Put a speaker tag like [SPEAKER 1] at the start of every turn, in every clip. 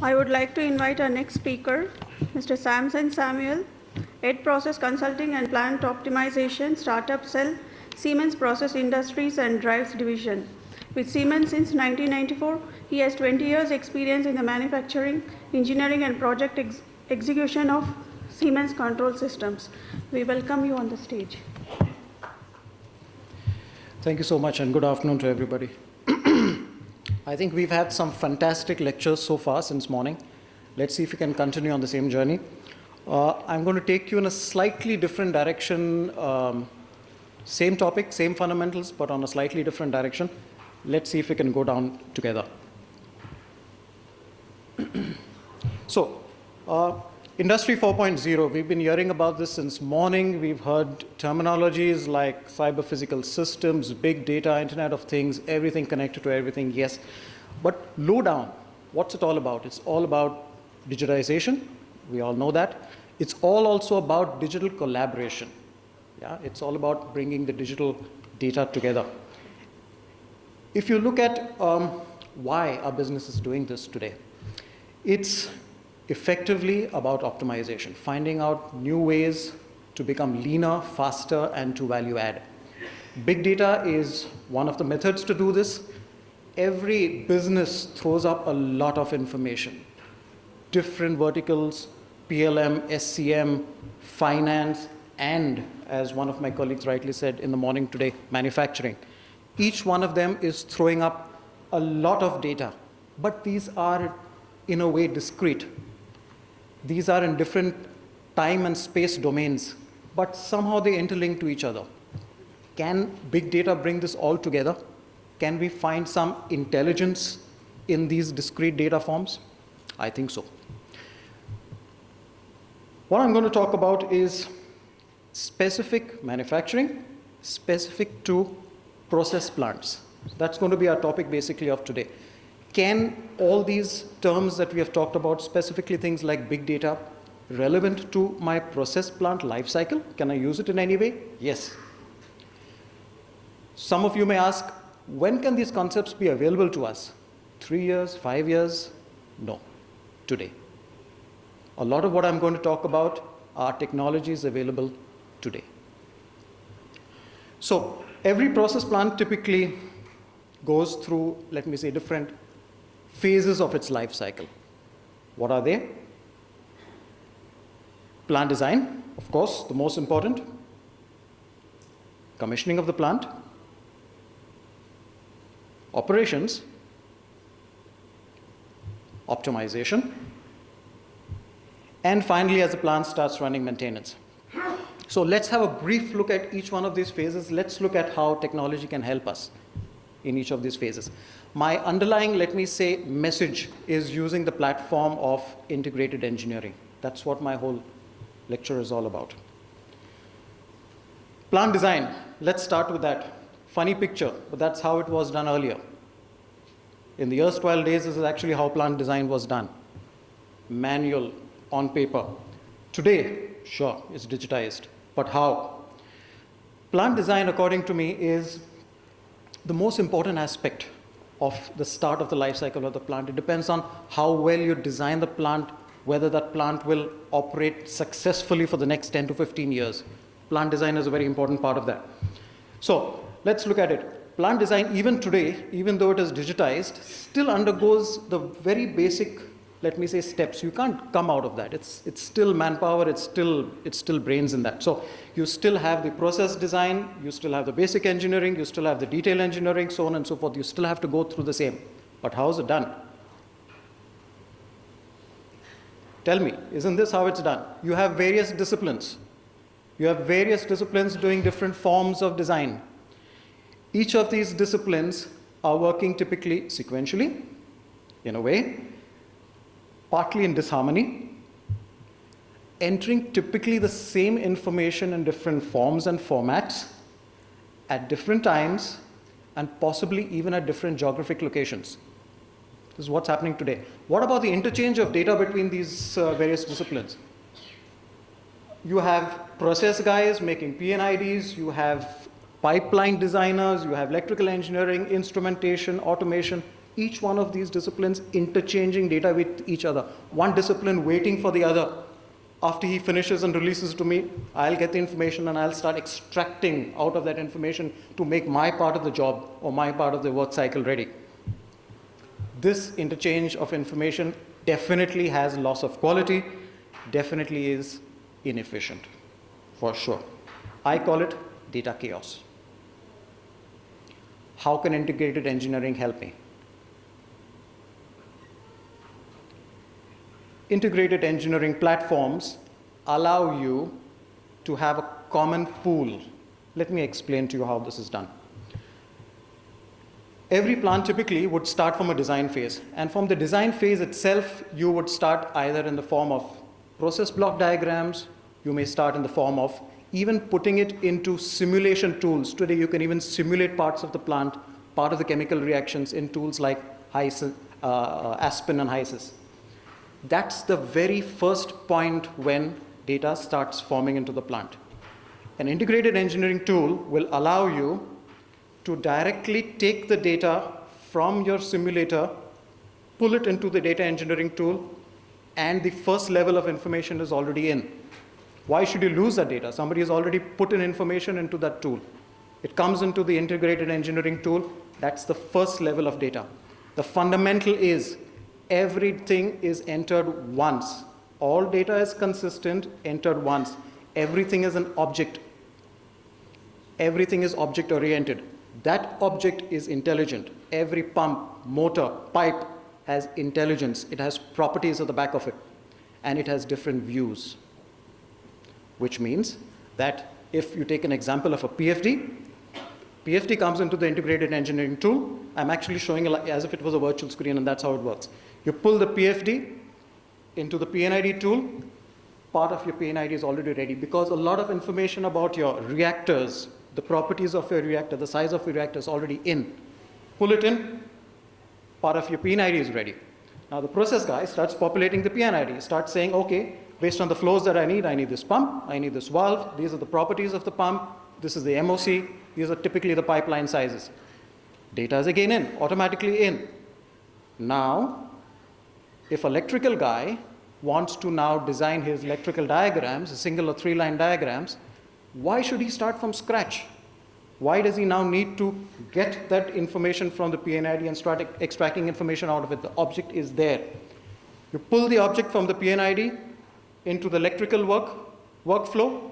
[SPEAKER 1] I would like to invite our next speaker, Mr. Samson Samuel, Head Process Consulting and Plant Optimization, Startup Cell, Siemens Process Industries and Drives Division. With Siemens since 1994, he has 20 years experience in the manufacturing, engineering and project execution of Siemens control systems. We welcome you on the stage.
[SPEAKER 2] Thank you so much and good afternoon to everybody. I think we've had some fantastic lectures so far since morning. Let's see if we can continue on the same journey. I'm going to take you in a slightly different direction. Same topic, same fundamentals, but on a slightly different direction. Let's see if we can go down together. So, Industry 4.0, we've been hearing about this since morning. We've heard terminologies like cyber physical systems, big data, Internet of Things, everything connected to everything, yes. But low down, what's it all about? It's all about digitization. We all know that. It's all also about digital collaboration. Yeah, it's all about bringing the digital data together. If you look at why our business is doing this today, it's effectively about optimization, finding out new ways to become leaner, faster, and to value add. Big data is one of the methods to do this. Every business throws up a lot of information. Different verticals, PLM, SCM, finance, and as one of my colleagues rightly said in the morning today, manufacturing. Each one of them is throwing up a lot of data, but these are in a way discrete. These are in different time and space domains, but somehow they interlink to each other. Can big data bring this all together? Can we find some intelligence in these discrete data forms? I think so. What I'm going to talk about is specific manufacturing, specific to process plants. That's going to be our topic basically of today. Can all these terms that we have talked about, specifically things like big data, relevant to my process plant life cycle? Can I use it in any way? Yes. Some of you may ask, when can these concepts be available to us? 3 years, 5 years? No, today. A lot of what I'm going to talk about are technologies available today. So every process plant typically goes through, let me say, different phases of its life cycle. What are they? Plant design, of course, the most important. Commissioning of the plant. Operations. Optimization. And finally, as the plant starts running, maintenance. So let's have a brief look at each one of these phases. Let's look at how technology can help us in each of these phases. My underlying, let me say, message is using the platform of integrated engineering. That's what my whole lecture is all about. Plant design, let's start with that. Funny picture, but that's how it was done earlier. In the erstwhile days, this is actually how plant design was done. Manual, on paper. Today, sure, it's digitized, but how? Plant design, according to me, is the most important aspect of the start of the life cycle of the plant. It depends on how well you design the plant, whether that plant will operate successfully for the next 10 to 15 years. Plant design is a very important part of that. So let's look at it. Plant design, even today, even though it is digitized, still undergoes the very basic, let me say, steps. You can't come out of that. It's still manpower, it's still brains in that. So you still have the process design, you still have the basic engineering, you still have the detail engineering, so on and so forth. You still have to go through the same. But how is it done? Tell me, isn't this how it's done? You have various disciplines. You have various disciplines doing different forms of design. Each of these disciplines are working typically sequentially, in a way, partly in disharmony, entering typically the same information in different forms and formats at different times and possibly even at different geographic locations. This is what's happening today. What about the interchange of data between these various disciplines? You have process guys making P&IDs, you have pipeline designers, you have electrical engineering, instrumentation, automation. Each one of these disciplines interchanging data with each other. One discipline waiting for the other. After he finishes and releases to me, I'll get the information and I'll start extracting out of that information to make my part of the job or my part of the work cycle ready. This interchange of information definitely has loss of quality, definitely is inefficient, for sure. I call it data chaos. How can integrated engineering help me? Integrated engineering platforms allow you to have a common pool. Let me explain to you how this is done. Every plant typically would start from a design phase, and from the design phase itself, you would start either in the form of process block diagrams, you may start in the form of even putting it into simulation tools. Today you can even simulate parts of the plant, part of the chemical reactions in tools like Aspen and HYSYS. That's the very first point when data starts forming into the plant. An integrated engineering tool will allow you to directly take the data from your simulator, pull it into the data engineering tool, and the first level of information is already in. Why should you lose that data? Somebody has already put in information into that tool. It comes into the integrated engineering tool. That's the first level of data. The fundamental is everything is entered once. All data is consistent, entered once. Everything is an object. Everything is object-oriented. That object is intelligent. Every pump, motor, pipe has intelligence. It has properties at the back of it. And it has different views. Which means that if you take an example of a PFD comes into the integrated engineering tool. I'm actually showing it as if it was a virtual screen, and that's how it works. You pull the PFD into the PNID tool, part of your PNID is already ready, because a lot of information about your reactors, the properties of your reactor, the size of your reactor is already in. Pull it in, part of your PNID is ready. Now the process guy starts populating the PNID, starts saying, okay, based on the flows that I need this pump, I need this valve, these are the properties of the pump, this is the MOC, these are typically the pipeline sizes. Data is again in, automatically in. Now, if electrical guy wants to now design his electrical diagrams, single or three-line diagrams, why should he start from scratch? Why does he now need to get that information from the PNID and start extracting information out of it? The object is there. You pull the object from the PNID into the electrical workflow,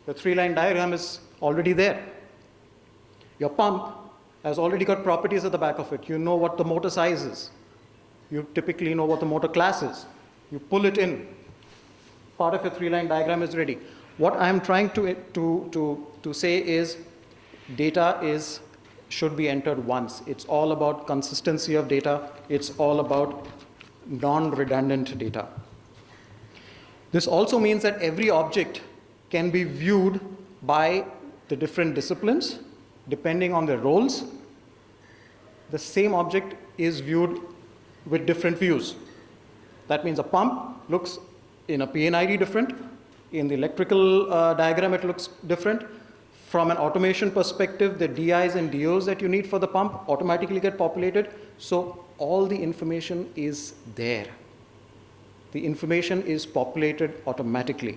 [SPEAKER 2] the three-line diagram is already there. Your pump has already got properties at the back of it. You know what the motor size is. You typically know what the motor class is. You pull it in. Part of your three-line diagram is ready. What I'm trying to say is data should be entered once. It's all about consistency of data. It's all about non-redundant data. This also means that every object can be viewed by the different disciplines depending on their roles. The same object is viewed with different views. That means a pump looks in a PNID different. In the electrical diagram, it looks different. From an automation perspective, the DIs and DOs that you need for the pump automatically get populated. So all the information is there. The information is populated automatically.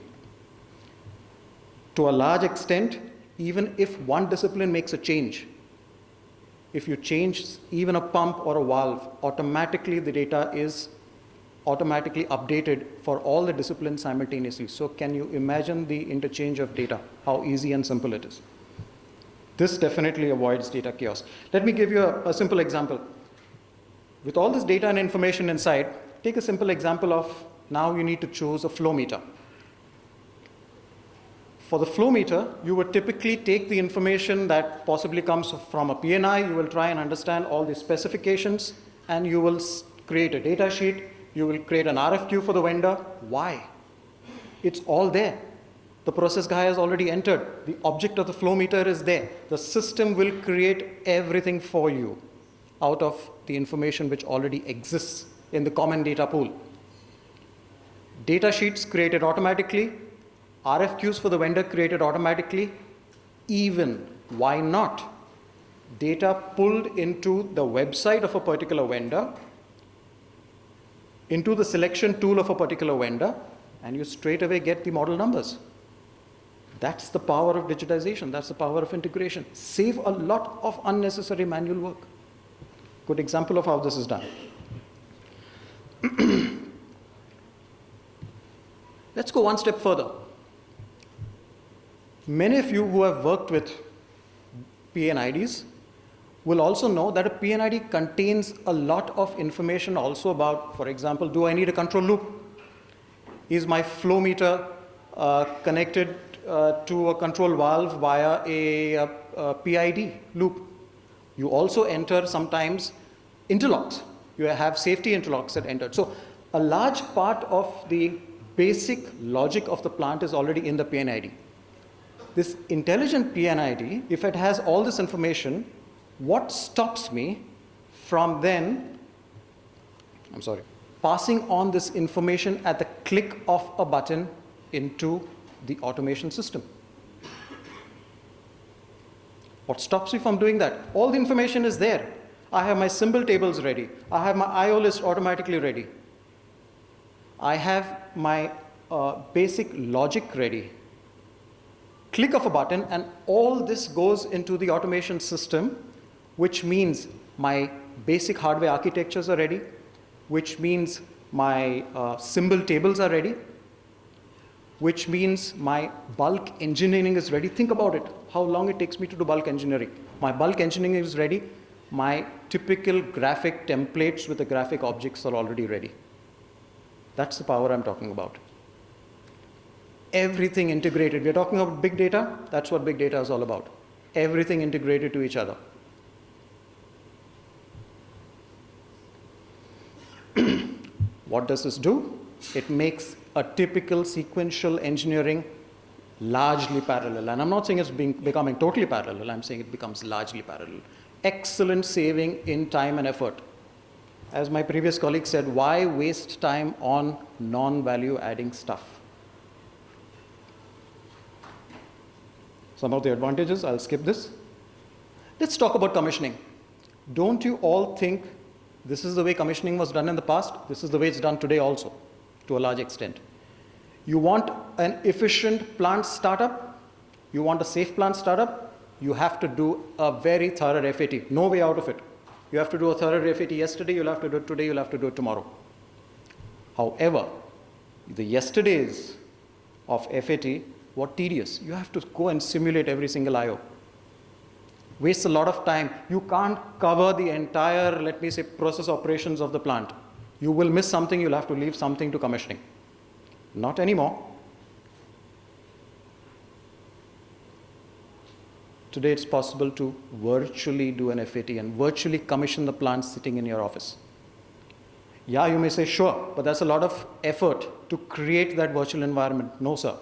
[SPEAKER 2] To a large extent, even if one discipline makes a change, if you change even a pump or a valve, automatically the data is automatically updated for all the disciplines simultaneously. So can you imagine the interchange of data, how easy and simple it is? This definitely avoids data chaos. Let me give you a simple example. With all this data and information inside, take a simple example of now you need to choose a flow meter. For the flow meter, you would typically take the information that possibly comes from a PNI, you will try and understand all the specifications, and you will create a data sheet, you will create an RFQ for the vendor. Why? It's all there. The process guy has already entered. The object of the flow meter is there. The system will create everything for you out of the information which already exists in the common data pool. Data sheets created automatically, RFQs for the vendor created automatically. Even, why not? data pulled into the website of a particular vendor, into the selection tool of a particular vendor, and you straight away get the model numbers. That's the power of digitization. That's the power of integration. Save a lot of unnecessary manual work. Good example of how this is done. Let's go one step further. Many of you who have worked with PNIDs will also know that a PNID contains a lot of information also about, for example, do I need a control loop? Is my flow meter connected to a control valve via a PID loop? You also enter sometimes interlocks. You have safety interlocks that entered. So a large part of the basic logic of the plant is already in the PNID. This intelligent PNID, if it has all this information, what stops me from then, passing on this information at the click of a button into the automation system? What stops me from doing that? All the information is there. I have my symbol tables ready. I have my IO list automatically ready. I have my basic logic ready. Click of a button and all this goes into the automation system, which means my basic hardware architectures are ready, which means my symbol tables are ready, which means my bulk engineering is ready. Think about it, how long it takes me to do bulk engineering. My bulk engineering is ready. My typical graphic templates with the graphic objects are already ready. That's the power I'm talking about. Everything integrated. We're talking about big data. That's what big data is all about. Everything integrated to each other. What does this do? It makes a typical sequential engineering largely parallel. And I'm not saying it's becoming totally parallel. I'm saying it becomes largely parallel. Excellent saving in time and effort. As my previous colleague said, why waste time on non-value adding stuff? Some of the advantages, I'll skip this. Let's talk about commissioning. Don't you all think this is the way commissioning was done in the past? This is the way it's done today also, to a large extent. You want an efficient plant startup? You want a safe plant startup? You have to do a very thorough FAT. No way out of it. You have to do a thorough FAT yesterday, you'll have to do it today, you'll have to do it tomorrow. However, the yesterdays of FAT, what tedious. You have to go and simulate every single IO. Wastes a lot of time. You can't cover the entire, let me say, process operations of the plant. You will miss something, you'll have to leave something to commissioning. Not anymore. Today it's possible to virtually do an FAT and virtually commission the plant sitting in your office. Yeah, you may say, sure, but that's a lot of effort to create that virtual environment. No, sir.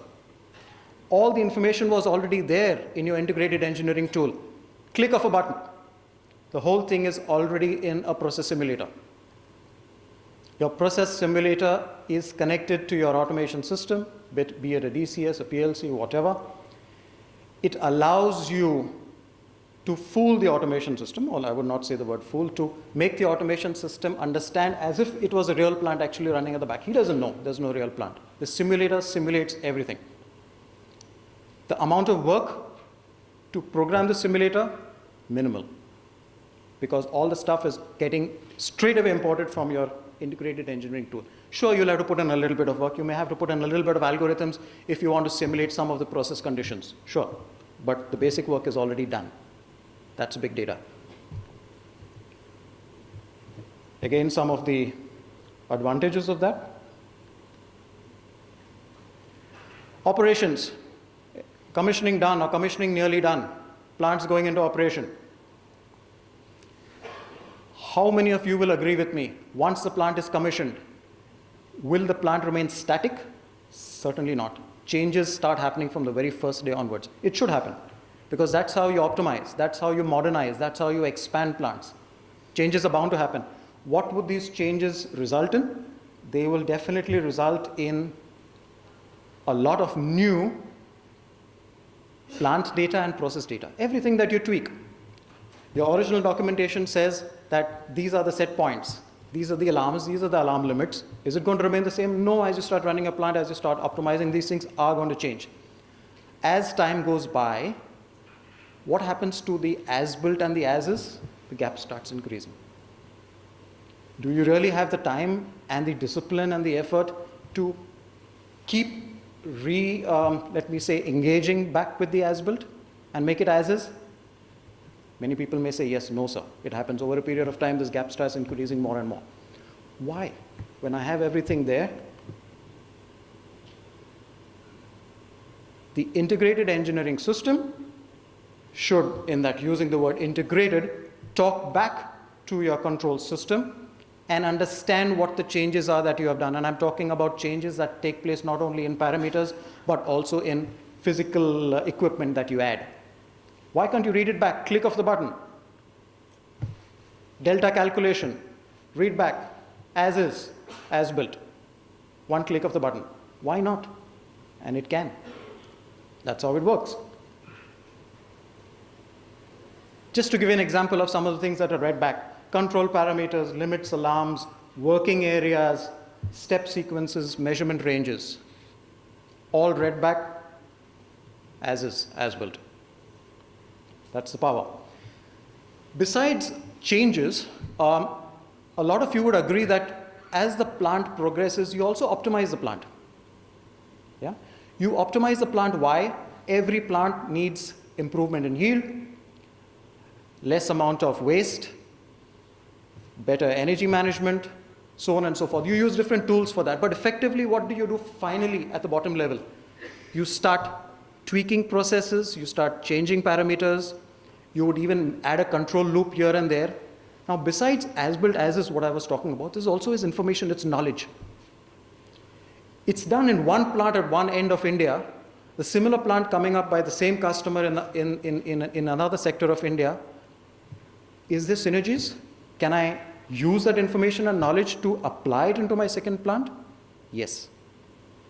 [SPEAKER 2] All the information was already there in your integrated engineering tool. Click of a button. The whole thing is already in a process simulator. Your process simulator is connected to your automation system, be it a DCS, a PLC, whatever. It allows you to fool the automation system, or I would not say the word fool, to make the automation system understand as if it was a real plant actually running at the back. He doesn't know there's no real plant. The simulator simulates everything. The amount of work to program the simulator, minimal. Because all the stuff is getting straight away imported from your integrated engineering tool. Sure, you'll have to put in a little bit of work. You may have to put in a little bit of algorithms if you want to simulate some of the process conditions. Sure. But the basic work is already done. That's big data. Again, some of the advantages of that. Operations. Commissioning done or commissioning nearly done. Plants going into operation. How many of you will agree with me? Once the plant is commissioned, will the plant remain static? Certainly not. Changes start happening from the very first day onwards. It should happen because that's how you optimize, that's how you modernize, that's how you expand plants. Changes are bound to happen. What would these changes result in? They will definitely result in a lot of new plant data and process data. Everything that you tweak. Your original documentation says that these are the set points. These are the alarms, these are the alarm limits. Is it going to remain the same? No, as you start running a plant, as you start optimizing, these things are going to change. As time goes by, what happens to the as-built and the as-is? The gap starts increasing. Do you really have the time and the discipline and the effort to keep engaging back with the as-built and make it as-is? Many people may say, yes, no, sir. It happens over a period of time, this gap starts increasing more and more. Why? When I have everything there, the integrated engineering system should, in that using the word integrated, talk back to your control system and understand what the changes are that you have done. And I'm talking about changes that take place not only in parameters, but also in physical equipment that you add. Why can't you read it back? Click of the button. Delta calculation. Read back. As is, as built. One click of the button. Why not? And it can. That's how it works. Just to give you an example of some of the things that are read back. Control parameters, limits, alarms, working areas, step sequences, measurement ranges. All read back as is, as built. That's the power. Besides changes, a lot of you would agree that as the plant progresses, you also optimize the plant. Yeah? You optimize the plant. Why? Every plant needs improvement in yield, less amount of waste, better energy management, so on and so forth. You use different tools for that. But effectively, what do you do finally at the bottom level? You start tweaking processes, you start changing parameters, you would even add a control loop here and there. Now, besides as-built, as is what I was talking about, this also is information, it's knowledge. It's done in one plant at one end of India, the similar plant coming up by the same customer in another sector of India. Is there synergies? Can I use that information and knowledge to apply it into my second plant? Yes.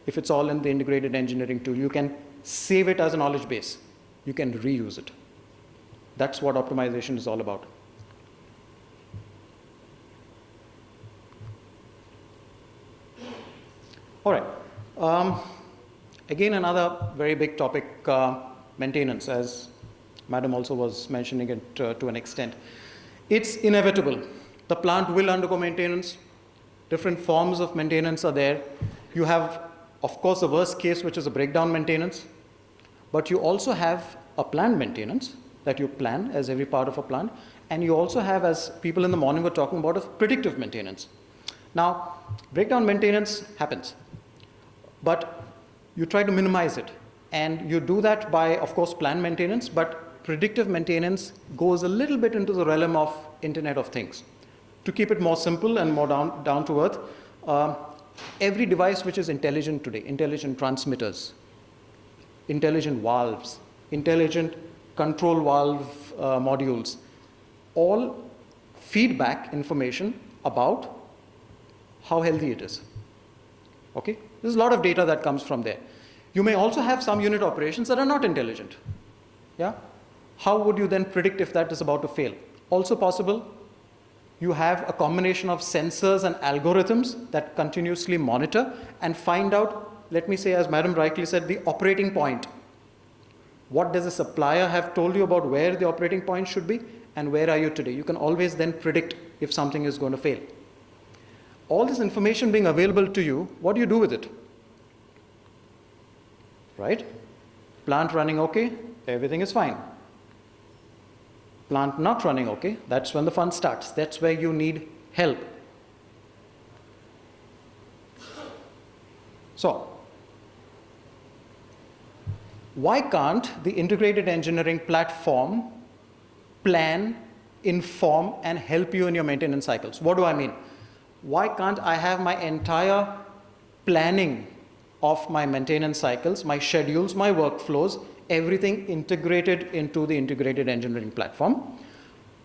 [SPEAKER 2] If it's all in the integrated engineering tool, you can save it as a knowledge base. You can reuse it. That's what optimization is all about. All right. Again, another very big topic, maintenance, as Madam also was mentioning it to an extent. It's inevitable. The plant will undergo maintenance. Different forms of maintenance are there. You have, of course, the worst case, which is a breakdown maintenance. But you also have a planned maintenance that you plan as every part of a plant. And you also have, as people in the morning were talking about, a predictive maintenance. Now, breakdown maintenance happens. But you try to minimize it. And you do that by, of course, planned maintenance. But predictive maintenance goes a little bit into the realm of Internet of Things. To keep it more simple and more down to earth, every device which is intelligent today, intelligent transmitters, intelligent valves, intelligent control valve modules, all feedback information about how healthy it is. Okay? There's a lot of data that comes from there. You may also have some unit operations that are not intelligent. Yeah? How would you then predict if that is about to fail? Also possible, you have a combination of sensors and algorithms that continuously monitor and find out, let me say, as Madam rightly said, the operating point. What does the supplier have told you about where the operating point should be and where are you today? You can always then predict if something is going to fail. All this information being available to you, what do you do with it? Right? Plant running okay, everything is fine. Plant not running okay, that's when the fun starts. That's where you need help. So, why can't the integrated engineering platform plan, inform, and help you in your maintenance cycles? What do I mean? Why can't I have my entire planning of my maintenance cycles, my schedules, my workflows, everything integrated into the integrated engineering platform?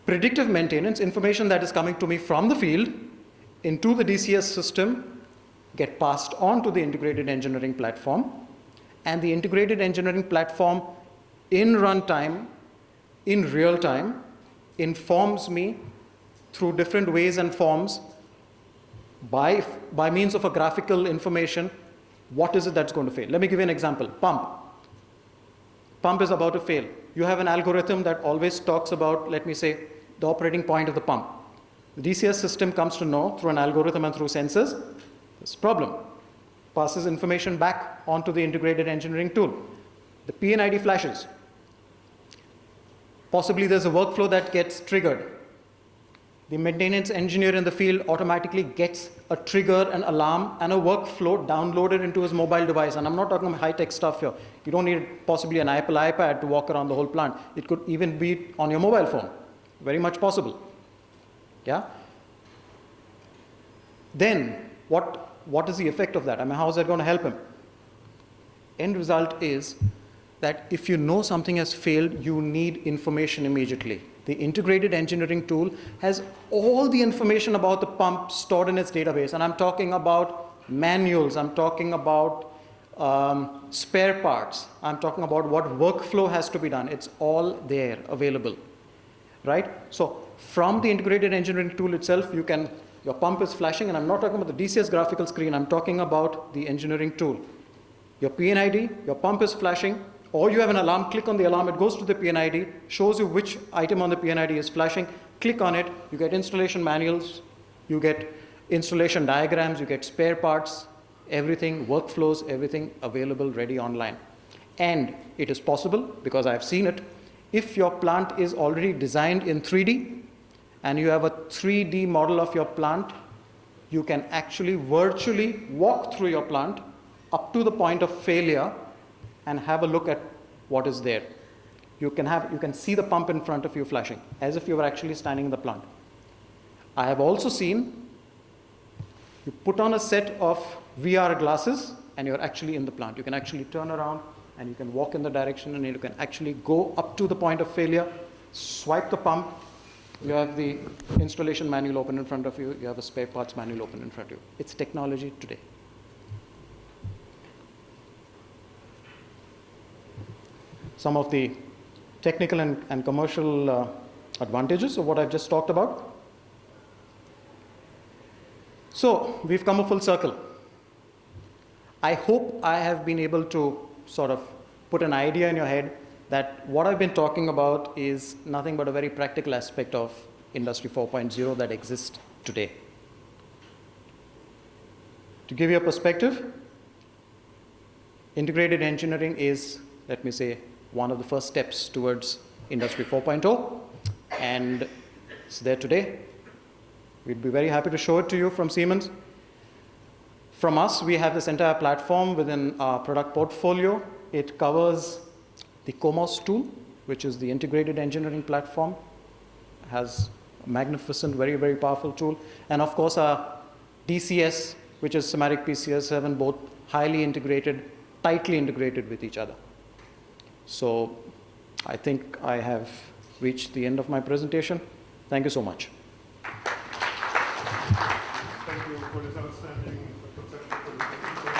[SPEAKER 2] Predictive maintenance, information that is coming to me from the field into the DCS system, get passed on to the integrated engineering platform, and the integrated engineering platform in runtime, in real time, informs me through different ways and forms by means of a graphical information, what is it that's going to fail. Let me give you an example. Pump. Pump is about to fail. You have an algorithm that always talks about, let me say, the operating point of the pump. The DCS system comes to know through an algorithm and through sensors, this problem. Passes information back onto the integrated engineering tool. The PNID flashes. Possibly there's a workflow that gets triggered. The maintenance engineer in the field automatically gets a trigger, an alarm, and a workflow downloaded into his mobile device. And I'm not talking about high-tech stuff here. You don't need possibly an Apple iPad to walk around the whole plant. It could even be on your mobile phone. Very much possible. Yeah? Then, what is the effect of that? I mean, how is that going to help him? End result is that if you know something has failed, you need information immediately. The integrated engineering tool has all the information about the pump stored in its database. And I'm talking about manuals, I'm talking about spare parts, I'm talking about what workflow has to be done. It's all there, available, right? So from the integrated engineering tool itself, your pump is flashing, and I'm not talking about the DCS graphical screen, I'm talking about the engineering tool. Your PNID, your pump is flashing, or you have an alarm, click on the alarm, it goes to the PNID, shows you which item on the PNID is flashing, click on it, you get installation manuals, you get installation diagrams, you get spare parts, everything, workflows, everything available, ready online. And it is possible, because I've seen it, if your plant is already designed in 3D, and you have a 3D model of your plant, you can actually virtually walk through your plant up to the point of failure and have a look at what is there. You can see the pump in front of you flashing, as if you were actually standing in the plant. I have also seen you put on a set of VR glasses and you're actually in the plant. You can actually turn around and you can walk in the direction and you can actually go up to the point of failure, swipe the pump, you have the installation manual open in front of you, you have a spare parts manual open in front of you. It's technology today. Some of the technical and commercial advantages of what I've just talked about. So we've come a full circle. I hope I have been able to sort of put an idea in your head that what I've been talking about is nothing but a very practical aspect of Industry 4.0 that exists today. To give you a perspective, integrated engineering is, let me say, one of the first steps towards Industry 4.0, and it's there today. We'd be very happy to show it to you from Siemens. From us, we have this entire platform within our product portfolio. It covers the COMOS tool, which is the integrated engineering platform, has a magnificent, very, very powerful tool. And of course, our DCS, which is Somatic PCS7, both highly integrated, tightly integrated with each other. So I think I have reached the end of my presentation. Thank you so much.
[SPEAKER 3] Thank you for this outstanding conceptual presentation.